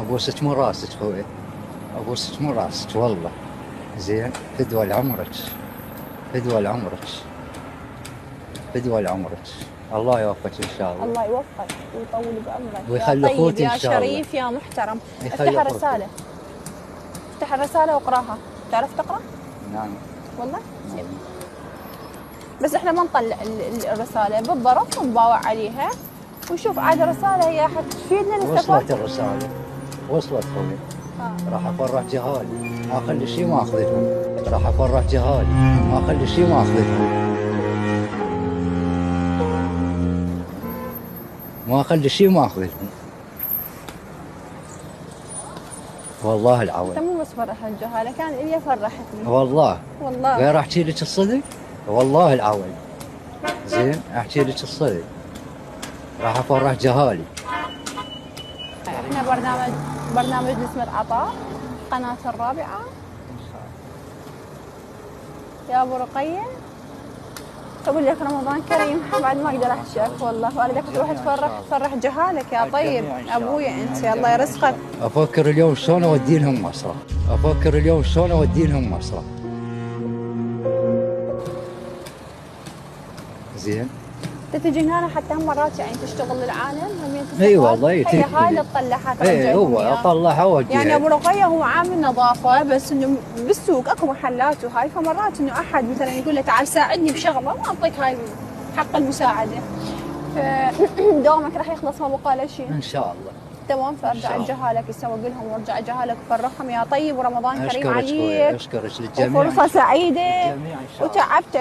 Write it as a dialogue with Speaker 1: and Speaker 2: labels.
Speaker 1: ابوسك من راسك خوي، ابوسك من راسك والله. زين فدوى لعمرك، فدوى لعمرك، فدوى لعمرك. الله يوفقك ان شاء الله.
Speaker 2: الله يوفقك ويطول بعمرك
Speaker 1: ويخلي
Speaker 2: يا طيب
Speaker 1: اخوتي
Speaker 2: يا
Speaker 1: ان شاء الله.
Speaker 2: شريف يا محترم.
Speaker 1: يخلي
Speaker 2: افتح
Speaker 1: أخوتي.
Speaker 2: الرسالة، افتح الرسالة واقراها. تعرف تقرا؟
Speaker 1: نعم.
Speaker 2: والله؟
Speaker 1: نعم.
Speaker 2: بس احنا ما نطلع الرسالة بالظرف ونباوع عليها ونشوف عاد الرسالة هي حتفيدنا نستفاد.
Speaker 1: وصلت الرسالة، وصلت خوي. راح افرح جهالي، ما اخلي شيء ما اخذلهم. راح افرح جهالي، ما اخلي شيء ما اخذلهم. ما اخلي شيء ما اخذلهم. والله
Speaker 2: انت
Speaker 1: العظيم.
Speaker 2: مو بس فرح الجهالة، كان إلي فرحتني
Speaker 1: والله.
Speaker 2: والله.
Speaker 1: غير احكي لك الصدق؟ والله العظيم. زين احكي لك الصدق. راح افرح جهالي.
Speaker 2: احنا برنامج اسمه عطاء، قناة الرابعة. يا ابو رقية اقول لك رمضان كريم، بعد ما اقدر احكيك والله، والدك تروح تفرح جهالك يا طيب. ابويا انت الله يرزقك.
Speaker 1: افكر اليوم شلون اودي لهم مصرف، افكر اليوم شلون اودي لهم مصرف. زين.
Speaker 2: تجي هنا حتى هم مرات يعني تشتغل للعالم هم.
Speaker 1: اي والله
Speaker 2: هي هاي اللي تطلعها
Speaker 1: اي هو اطلعها اوديها.
Speaker 2: يعني ابو رقية هو عامل نظافة، بس انه بالسوق اكو محلات وهاي، فمرات انه احد مثلا يقول له تعال ساعدني بشغله ما اعطيك هاي حق المساعدة، فدوامك راح يخلص ما بقى له شيء
Speaker 1: ان شاء الله.
Speaker 2: تمام. فارجع الجهالك يسوق لهم وارجع الجهالك وفرحهم يا طيب، ورمضان كريم عليك.
Speaker 1: اشكرك للجميع.
Speaker 2: وفرصة سعيدة
Speaker 1: للجميع ان شاء الله.
Speaker 2: وتعبتك.